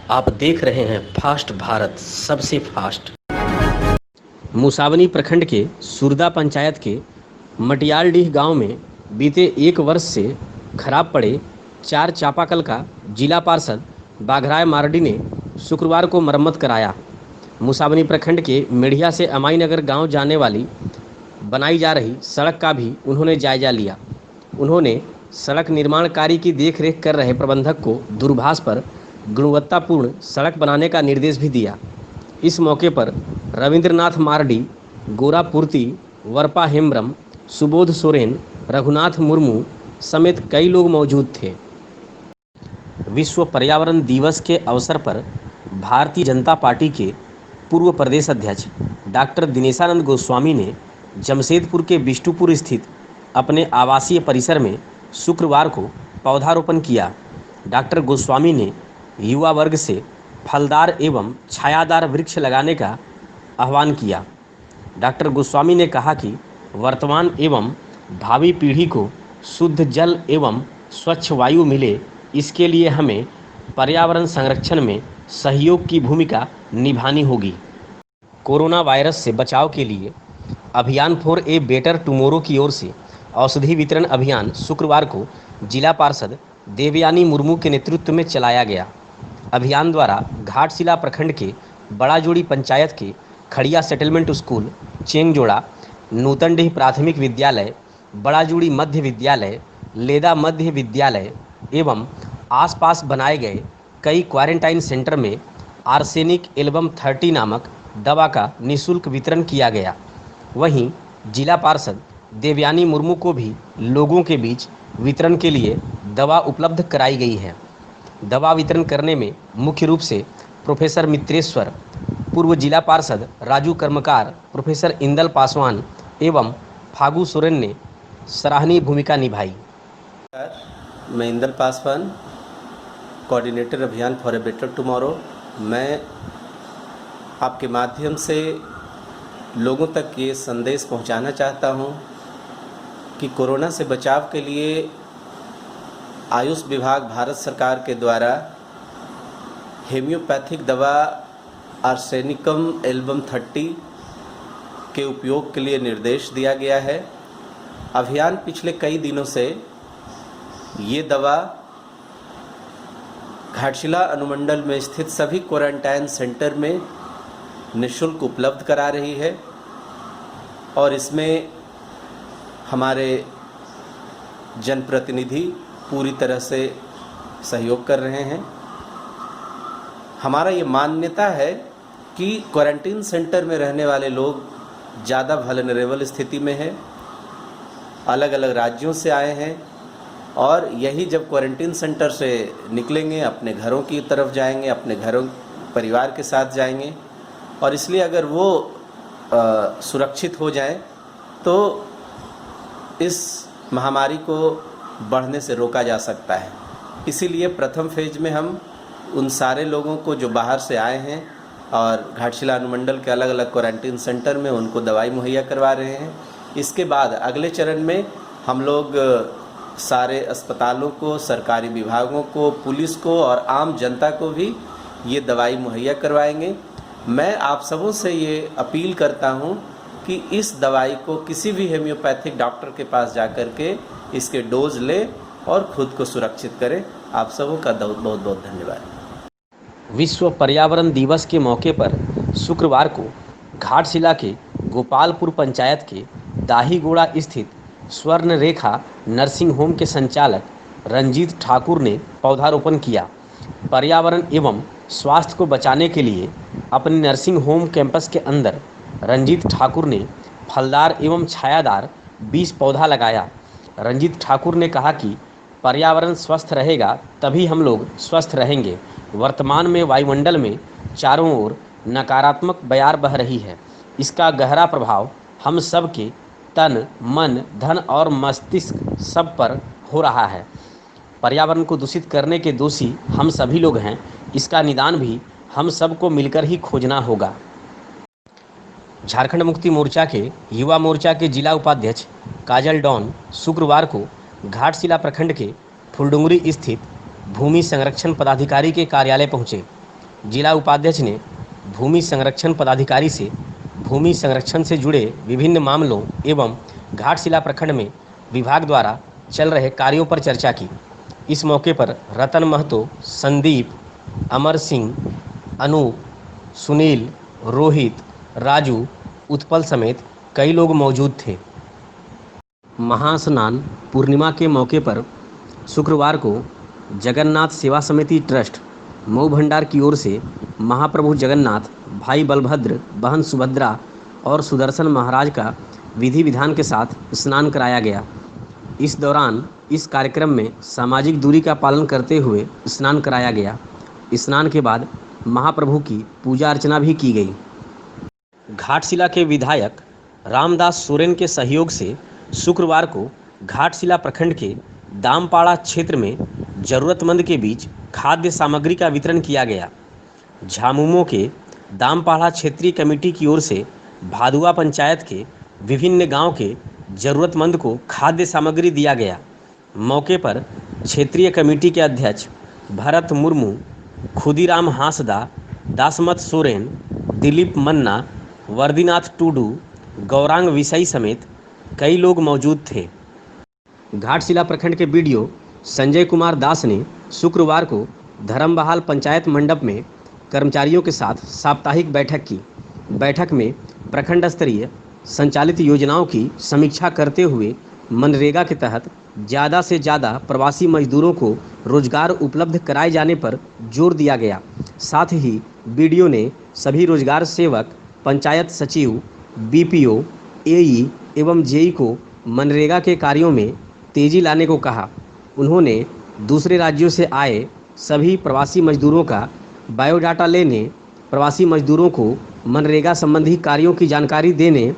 आप देख रहे हैं फास्ट भारत, सबसे फास्ट। मुसावनी प्रखंड के सुरदा पंचायत के मटियालडीह गांव में बीते 1 वर्ष से खराब पड़े 4 चापाकल का जिला पार्षद बाघराय मारडी ने शुक्रवार को मरम्मत कराया। मुसावनी प्रखंड के मेढ़िया से अमाईनगर गांव जाने वाली बनाई जा रही सड़क का भी उन्होंने जायजा लिया। उन्होंने सड़क निर्माण कार्य की देखरेख कर रहे प्रबंधक को दूरभाष पर गुणवत्तापूर्ण सड़क बनाने का निर्देश भी दिया। इस मौके पर रविंद्रनाथ मारडी, गोरा पूर्ति, वरपा हेम्ब्रम, सुबोध सोरेन, रघुनाथ मुर्मू समेत कई लोग मौजूद थे। विश्व पर्यावरण दिवस के अवसर पर भारतीय जनता पार्टी के पूर्व प्रदेश अध्यक्ष डॉक्टर दिनेशानंद गोस्वामी ने जमशेदपुर के बिष्टुपुर स्थित अपने आवासीय परिसर में शुक्रवार को पौधारोपण किया। डॉक्टर गोस्वामी ने युवा वर्ग से फलदार एवं छायादार वृक्ष लगाने का आह्वान किया। डॉक्टर गोस्वामी ने कहा कि वर्तमान एवं भावी पीढ़ी को शुद्ध जल एवं स्वच्छ वायु मिले, इसके लिए हमें पर्यावरण संरक्षण में सहयोग की भूमिका निभानी होगी। कोरोना वायरस से बचाव के लिए अभियान फॉर ए बेटर टुमारो की ओर से औषधि वितरण अभियान शुक्रवार को जिला पार्षद देवयानी मुर्मू के नेतृत्व में चलाया गया। अभियान द्वारा घाटशिला प्रखंड के बड़ाजोड़ी पंचायत के खड़िया सेटलमेंट स्कूल, चेंगजोड़ा, नूतनडीह प्राथमिक विद्यालय, बड़ाजोड़ी मध्य विद्यालय, लेदा मध्य विद्यालय एवं आसपास बनाए गए कई क्वारंटाइन सेंटर में आर्सेनिक एल्बम 30 नामक दवा का निःशुल्क वितरण किया गया। वहीं जिला पार्षद देवयानी मुर्मू को भी लोगों के बीच वितरण के लिए दवा उपलब्ध कराई गई है। दवा वितरण करने में मुख्य रूप से प्रोफेसर मित्रेश्वर, पूर्व जिला पार्षद राजू कर्मकार, प्रोफेसर इंदल पासवान एवं फागू सोरेन ने सराहनीय भूमिका निभाई। मैं इंदल पासवान, कोऑर्डिनेटर अभियान फॉर ए बेटर टुमारो। मैं आपके माध्यम से लोगों तक ये संदेश पहुंचाना चाहता हूं कि कोरोना से बचाव के लिए आयुष विभाग भारत सरकार के द्वारा हेम्योपैथिक दवा आर्सेनिकम एल्बम 30 के उपयोग के लिए निर्देश दिया गया है। अभियान पिछले कई दिनों से ये दवा घाटशिला अनुमंडल में स्थित सभी क्वारंटाइन सेंटर में निःशुल्क उपलब्ध करा रही है और इसमें हमारे जनप्रतिनिधि पूरी तरह से सहयोग कर रहे हैं। हमारा ये मान्यता है कि क्वारंटीन सेंटर में रहने वाले लोग ज़्यादा वल्नरेबल स्थिति में हैं, अलग अलग राज्यों से आए हैं और यही जब क्वारंटीन सेंटर से निकलेंगे अपने घरों की तरफ जाएंगे, अपने घरों परिवार के साथ जाएंगे और इसलिए अगर वो सुरक्षित हो जाएं तो इस महामारी को बढ़ने से रोका जा सकता है। इसीलिए प्रथम फेज में हम उन सारे लोगों को जो बाहर से आए हैं और घाटशिला अनुमंडल के अलग अलग क्वारंटीन सेंटर में उनको दवाई मुहैया करवा रहे हैं। इसके बाद अगले चरण में हम लोग सारे अस्पतालों को, सरकारी विभागों को, पुलिस को और आम जनता को भी ये दवाई मुहैया करवाएंगे। मैं आप सबों से ये अपील करता हूँ कि इस दवाई को किसी भी हेम्योपैथिक डॉक्टर के पास जाकर के इसके डोज लें और खुद को सुरक्षित करें। आप सबों का बहुत बहुत धन्यवाद। विश्व पर्यावरण दिवस के मौके पर शुक्रवार को घाटशिला के गोपालपुर पंचायत के दाहीगोड़ा स्थित स्वर्ण रेखा नर्सिंग होम के संचालक रंजीत ठाकुर ने पौधारोपण किया। पर्यावरण एवं स्वास्थ्य को बचाने के लिए अपने नर्सिंग होम कैंपस के अंदर रंजीत ठाकुर ने फलदार एवं छायादार 20 पौधा लगाया। रंजीत ठाकुर ने कहा कि पर्यावरण स्वस्थ रहेगा तभी हम लोग स्वस्थ रहेंगे। वर्तमान में वायुमंडल में चारों ओर नकारात्मक बयार बह रही है। इसका गहरा प्रभाव हम सब के तन, मन, धन और मस्तिष्क सब पर हो रहा है। पर्यावरण को दूषित करने के दोषी हम सभी लोग हैं। इसका निदान भी हम सबको मिलकर ही खोजना होगा। झारखंड मुक्ति मोर्चा के युवा मोर्चा के जिला उपाध्यक्ष काजल डॉन शुक्रवार को घाटशिला प्रखंड के फुलडुंगरी स्थित भूमि संरक्षण पदाधिकारी के कार्यालय पहुंचे। जिला उपाध्यक्ष ने भूमि संरक्षण पदाधिकारी से भूमि संरक्षण से जुड़े विभिन्न मामलों एवं घाटशिला प्रखंड में विभाग द्वारा चल रहे कार्यों पर चर्चा की। इस मौके पर रतन महतो, संदीप, अमर सिंह, अनूप, सुनील, रोहित, राजू, उत्पल समेत कई लोग मौजूद थे। महास्नान पूर्णिमा के मौके पर शुक्रवार को जगन्नाथ सेवा समिति ट्रस्ट मऊ भंडार की ओर से महाप्रभु जगन्नाथ, भाई बलभद्र, बहन सुभद्रा और सुदर्शन महाराज का विधि विधान के साथ स्नान कराया गया। इस दौरान इस कार्यक्रम में सामाजिक दूरी का पालन करते हुए स्नान कराया गया। स्नान के बाद महाप्रभु की पूजा अर्चना भी की गई। घाटशिला के विधायक रामदास सोरेन के सहयोग से शुक्रवार को घाटशिला प्रखंड के दामपाड़ा क्षेत्र में जरूरतमंद के बीच खाद्य सामग्री का वितरण किया गया। झामुमो के दामपाड़ा क्षेत्रीय कमेटी की ओर से भादुआ पंचायत के विभिन्न गांव के जरूरतमंद को खाद्य सामग्री दिया गया। मौके पर क्षेत्रीय कमेटी के अध्यक्ष भरत मुर्मू, खुदीराम हांसदा, दासमत सोरेन, दिलीप मन्ना, वर्दीनाथ टूडू, गौरांग विषई समेत कई लोग मौजूद थे। घाटशिला प्रखंड के बीडीओ संजय कुमार दास ने शुक्रवार को धर्मबहाल पंचायत मंडप में कर्मचारियों के साथ साप्ताहिक बैठक की। बैठक में प्रखंड स्तरीय संचालित योजनाओं की समीक्षा करते हुए मनरेगा के तहत ज़्यादा से ज़्यादा प्रवासी मजदूरों को रोजगार उपलब्ध कराए जाने पर जोर दिया गया। साथ ही बीडीओ ने सभी रोजगार सेवक, पंचायत सचिव, बीपीओ, एई एवं जेई को मनरेगा के कार्यों में तेजी लाने को कहा। उन्होंने दूसरे राज्यों से आए सभी प्रवासी मजदूरों का बायोडाटा लेने, प्रवासी मजदूरों को मनरेगा संबंधी कार्यों की जानकारी देने,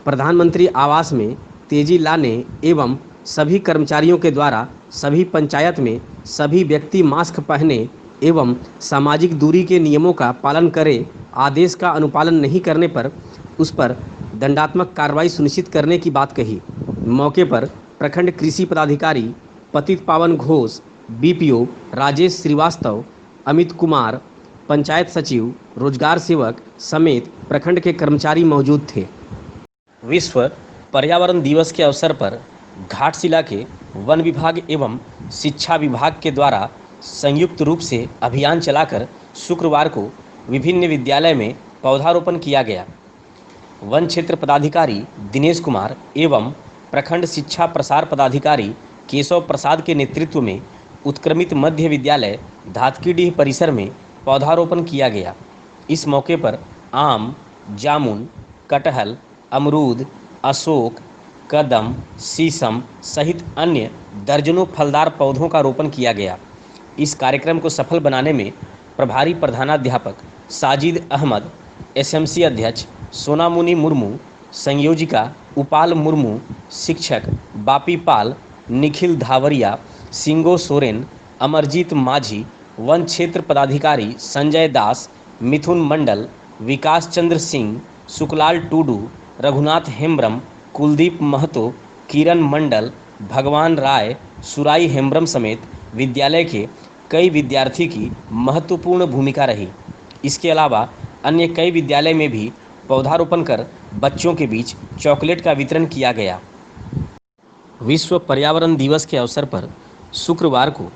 प्रधानमंत्री आवास में तेजी लाने एवं सभी कर्मचारियों के द्वारा सभी पंचायत में सभी व्यक्ति मास्क पहने एवं सामाजिक दूरी के नियमों का पालन करें, आदेश का अनुपालन नहीं करने पर उस पर दंडात्मक कार्रवाई सुनिश्चित करने की बात कही। मौके पर प्रखंड कृषि पदाधिकारी पतित पावन घोष, बीपीओ राजेश श्रीवास्तव, अमित कुमार, पंचायत सचिव, रोजगार सेवक समेत प्रखंड के कर्मचारी मौजूद थे। विश्व पर्यावरण दिवस के अवसर पर घाटशिला के वन विभाग एवं शिक्षा विभाग के द्वारा संयुक्त रूप से अभियान चलाकर शुक्रवार को विभिन्न विद्यालय में पौधारोपण किया गया। वन क्षेत्र पदाधिकारी दिनेश कुमार एवं प्रखंड शिक्षा प्रसार पदाधिकारी केशव प्रसाद के नेतृत्व में उत्क्रमित मध्य विद्यालय धातकीडीह परिसर में पौधारोपण किया गया। इस मौके पर आम, जामुन, कटहल, अमरूद, अशोक, कदम, शीशम सहित अन्य दर्जनों फलदार पौधों का रोपण किया गया। इस कार्यक्रम को सफल बनाने में प्रभारी प्रधानाध्यापक साजिद अहमद, एसएमसी अध्यक्ष सोनामुनी मुर्मू, संयोजिका उपाल मुर्मू, शिक्षक बापी पाल, निखिल धावरिया, सिंगो सोरेन, अमरजीत माझी, वन क्षेत्र पदाधिकारी संजय दास, मिथुन मंडल, विकास चंद्र सिंह, सुकलाल टूडू, रघुनाथ हेम्ब्रम, कुलदीप महतो, किरण मंडल, भगवान राय, सुराई हेम्ब्रम समेत विद्यालय के कई विद्यार्थी की महत्वपूर्ण भूमिका रही। इसके अलावा अन्य कई विद्यालय में भी पौधारोपण कर बच्चों के बीच चॉकलेट का वितरण किया गया। विश्व पर्यावरण दिवस के अवसर पर शुक्रवार को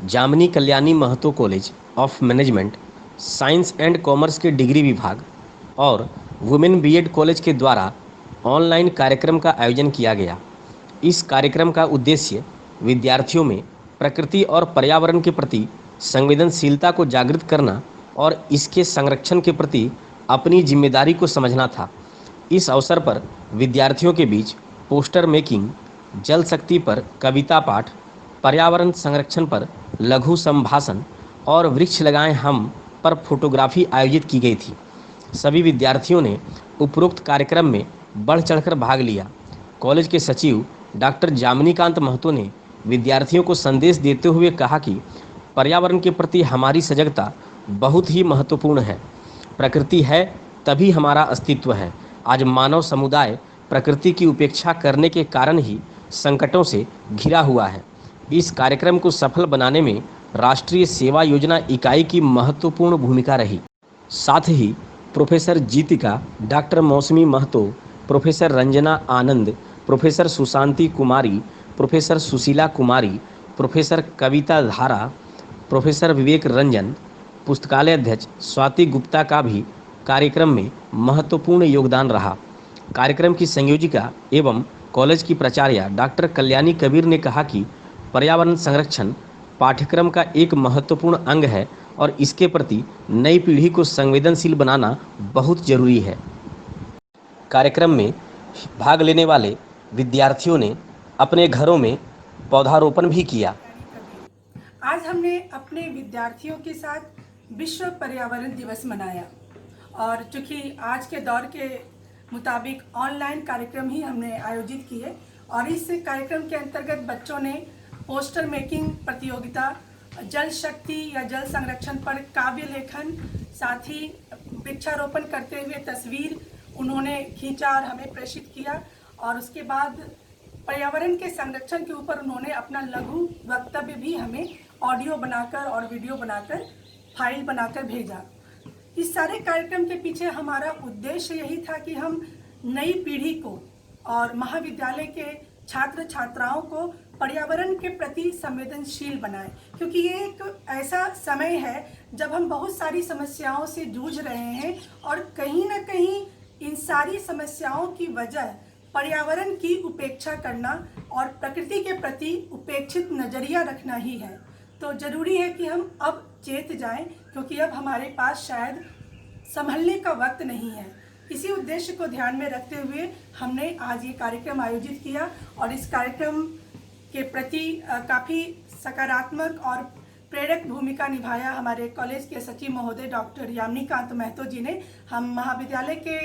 Jamni Kalyani Mahato college of management, science and commerce के डिग्री विभाग और वुमेन बीएड कॉलेज के द्वारा ऑनलाइन कार्यक्रम का आयोजन किया गया। इस कार्यक्रम का उद्देश्य विद्यार्थियों में प्रकृति और पर्यावरण के प्रति संवेदनशीलता को जागृत करना और इसके संरक्षण के प्रति अपनी जिम्मेदारी को समझना था। इस अवसर पर विद्यार्थियों के बीच पोस्टर मेकिंग, जल शक्ति पर कविता पाठ, पर्यावरण संरक्षण पर लघु संभाषण और वृक्ष लगाएं हम पर फोटोग्राफी आयोजित की गई थी। सभी विद्यार्थियों ने उपरोक्त कार्यक्रम में बढ़ चढ़कर भाग लिया। कॉलेज के सचिव डॉक्टर जामिनीकांत महतो ने विद्यार्थियों को संदेश देते हुए कहा कि पर्यावरण के प्रति हमारी सजगता बहुत ही महत्वपूर्ण है। प्रकृति है तभी हमारा अस्तित्व है। आज मानव समुदाय प्रकृति की उपेक्षा करने के कारण ही संकटों से घिरा हुआ है। इस कार्यक्रम को सफल बनाने में राष्ट्रीय सेवा योजना इकाई की महत्वपूर्ण भूमिका रही। साथ ही प्रोफेसर जीतिका, डॉक्टर मौसमी महतो, प्रोफेसर रंजना आनंद, प्रोफेसर सुशांति कुमारी, प्रोफेसर सुशीला कुमारी, प्रोफेसर कविता धारा, प्रोफेसर विवेक रंजन, पुस्तकालय अध्यक्ष स्वाति गुप्ता का भी कार्यक्रम में महत्वपूर्ण योगदान रहा। कार्यक्रम की संयोजिका एवं कॉलेज की प्राचार्य डॉक्टर कल्याणी कबीर ने कहा कि पर्यावरण संरक्षण पाठ्यक्रम का एक महत्वपूर्ण अंग है और इसके प्रति नई पीढ़ी को संवेदनशील बनाना बहुत जरूरी है। कार्यक्रम में भाग लेने वाले विद्यार्थियों ने अपने घरों में पौधारोपण भी किया। आज हमने अपने विद्यार्थियों के साथ विश्व पर्यावरण दिवस मनाया और चूँकि आज के दौर के मुताबिक ऑनलाइन कार्यक्रम ही हमने आयोजित किए और इस कार्यक्रम के अंतर्गत बच्चों ने पोस्टर मेकिंग प्रतियोगिता, जल शक्ति या जल संरक्षण पर काव्य लेखन, साथ ही वृक्षारोपण करते हुए तस्वीर उन्होंने खींचा और हमें प्रेषित किया और उसके बाद पर्यावरण के संरक्षण के ऊपर उन्होंने अपना लघु वक्तव्य भी हमें ऑडियो बनाकर और वीडियो बनाकर फाइल बनाकर भेजा। इस सारे कार्यक्रम के पीछे हमारा उद्देश्य यही था कि हम नई पीढ़ी को और महाविद्यालय के छात्र छात्राओं को पर्यावरण के प्रति संवेदनशील बनाएं, क्योंकि ये एक ऐसा समय है जब हम बहुत सारी समस्याओं से जूझ रहे हैं और कहीं ना कहीं इन सारी समस्याओं की वजह पर्यावरण की उपेक्षा करना और प्रकृति के प्रति उपेक्षित नज़रिया रखना ही है। तो ज़रूरी है कि हम अब चेत जाएं, क्योंकि अब हमारे पास शायद संभलने का वक्त नहीं है। इसी उद्देश्य को ध्यान में रखते हुए हमने आज ये कार्यक्रम आयोजित किया और इस कार्यक्रम के प्रति काफ़ी सकारात्मक और प्रेरक भूमिका निभाया हमारे कॉलेज के सचिव महोदय डॉक्टर यामिनीकांत महतो जी ने। हम महाविद्यालय के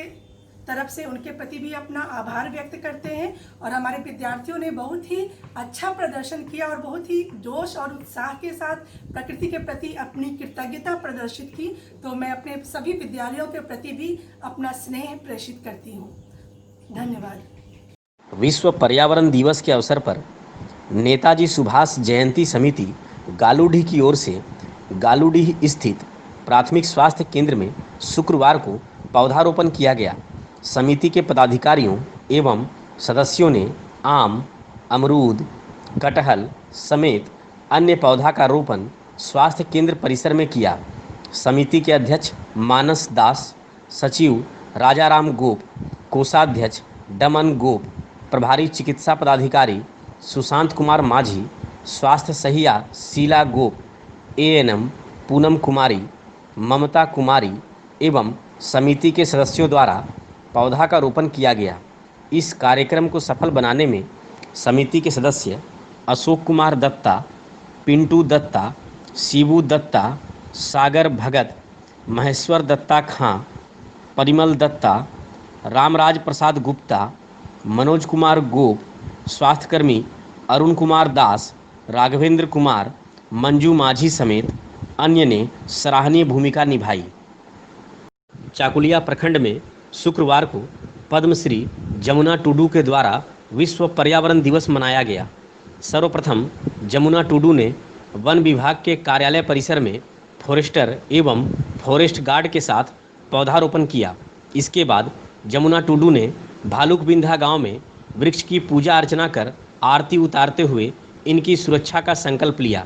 तरफ से उनके प्रति भी अपना आभार व्यक्त करते हैं और हमारे विद्यार्थियों ने बहुत ही अच्छा प्रदर्शन किया और बहुत ही जोश और उत्साह के साथ प्रकृति के प्रति अपनी कृतज्ञता प्रदर्शित की। तो मैं अपने सभी विद्यालयों के प्रति भी अपना स्नेह प्रेषित करती हूँ। धन्यवाद। विश्व पर्यावरण दिवस के अवसर पर नेताजी सुभाष जयंती समिति गालूडीह की ओर से गालूडीह स्थित प्राथमिक स्वास्थ्य केंद्र में शुक्रवार को पौधारोपण किया गया। समिति के पदाधिकारियों एवं सदस्यों ने आम, अमरूद, कटहल समेत अन्य पौधा का रोपण स्वास्थ्य केंद्र परिसर में किया। समिति के अध्यक्ष मानस दास, सचिव राजाराम गोप, कोषाध्यक्ष डमन गोप, प्रभारी चिकित्सा पदाधिकारी सुशांत कुमार माझी, स्वास्थ्य सहिया शीला गोप, एएनएम पूनम कुमारी, ममता कुमारी एवं समिति के सदस्यों द्वारा पौधा का रोपण किया गया। इस कार्यक्रम को सफल बनाने में समिति के सदस्य अशोक कुमार दत्ता, पिंटू दत्ता, शिबू दत्ता, सागर भगत, महेश्वर दत्ता खां, परिमल दत्ता, रामराज प्रसाद गुप्ता, मनोज कुमार गोप, स्वास्थ्यकर्मी अरुण कुमार दास, राघवेंद्र कुमार, मंजू माझी समेत अन्य ने सराहनीय भूमिका निभाई। चाकुलिया प्रखंड में शुक्रवार को पद्मश्री जमुना टुडू के द्वारा विश्व पर्यावरण दिवस मनाया गया। सर्वप्रथम जमुना टुडू ने वन विभाग के कार्यालय परिसर में फॉरेस्टर एवं फॉरेस्ट गार्ड के साथ पौधारोपण किया। इसके बाद जमुना टुडू ने भालुकबिंधा गांव में वृक्ष की पूजा अर्चना कर आरती उतारते हुए इनकी सुरक्षा का संकल्प लिया।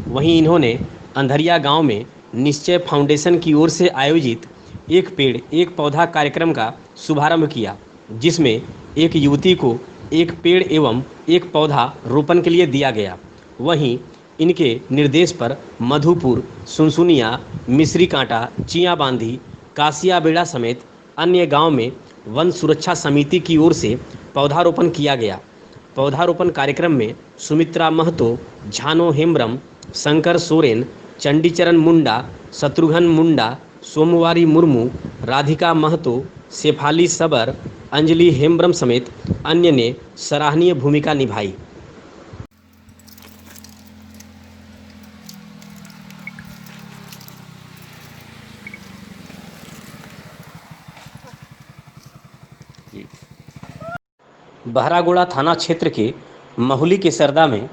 वहीं इन्होंने अंधरिया गांव में निश्चय फाउंडेशन की ओर से आयोजित एक पेड़ एक पौधा कार्यक्रम का शुभारंभ किया, जिसमें एक युवती को एक पेड़ एवं एक पौधा रोपण के लिए दिया गया। वहीं इनके निर्देश पर मधुपुर, सुनसुनिया, मिश्री कांटा, चियाँ बांधी, कासिया बेड़ा समेत अन्य गांव में वन सुरक्षा समिति की ओर से पौधारोपण किया गया। पौधारोपण कार्यक्रम में सुमित्रा महतो, झानो हेम्ब्रम, शंकर सोरेन, चंडीचरण मुंडा, शत्रुघ्न मुंडा, सोमवारी मुर्मू, राधिका महतो, शेफाली सबर, अंजलि हेम्ब्रम समेत अन्य ने सराहनीय भूमिका निभाई। बहरागोड़ा थाना क्षेत्र के महुली के सरदा में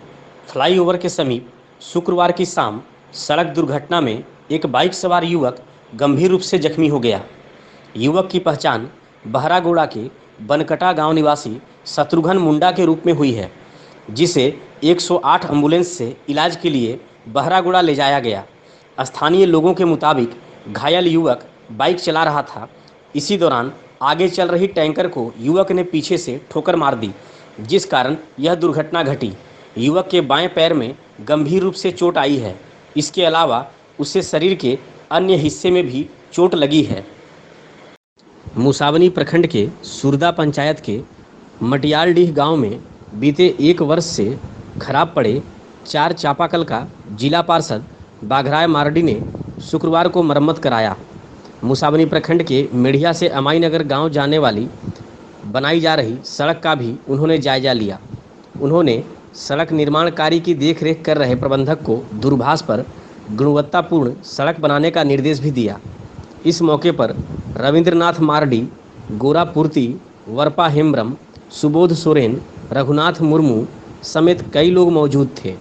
फ्लाईओवर के समीप शुक्रवार की शाम सड़क दुर्घटना में एक बाइक सवार युवक गंभीर रूप से जख्मी हो गया। युवक की पहचान बहरागोड़ा के बनकटा गांव निवासी शत्रुघ्न मुंडा के रूप में हुई है, जिसे 108 एम्बुलेंस से इलाज के लिए बहरागोड़ा ले जाया गया। स्थानीय लोगों के मुताबिक घायल युवक बाइक चला रहा था। इसी दौरान आगे चल रही टैंकर को युवक ने पीछे से ठोकर मार दी, जिस कारण यह दुर्घटना घटी। युवक के बाएं पैर में गंभीर रूप से चोट आई है। इसके अलावा उसे शरीर के अन्य हिस्से में भी चोट लगी है। मुसावनी प्रखंड के सुरदा पंचायत के मटियालडीह गांव में बीते 1 वर्ष से खराब पड़े 4 चापाकल का जिला पार्षद बाघराय मार्डी ने शुक्रवार को मरम्मत कराया। मुसावनी प्रखंड के मेढ़िया से अमाईनगर गांव जाने वाली बनाई जा रही सड़क का भी उन्होंने जायजा लिया। उन्होंने सड़क निर्माण कार्य की देखरेख कर रहे प्रबंधक को दूरभाष पर गुणवत्तापूर्ण सड़क बनाने का निर्देश भी दिया। इस मौके पर रविंद्रनाथ मार्डी, गोरा पूर्ति, वरपा हेम्ब्रम, सुबोध सोरेन, रघुनाथ मुर्मू समेत कई लोग मौजूद थे।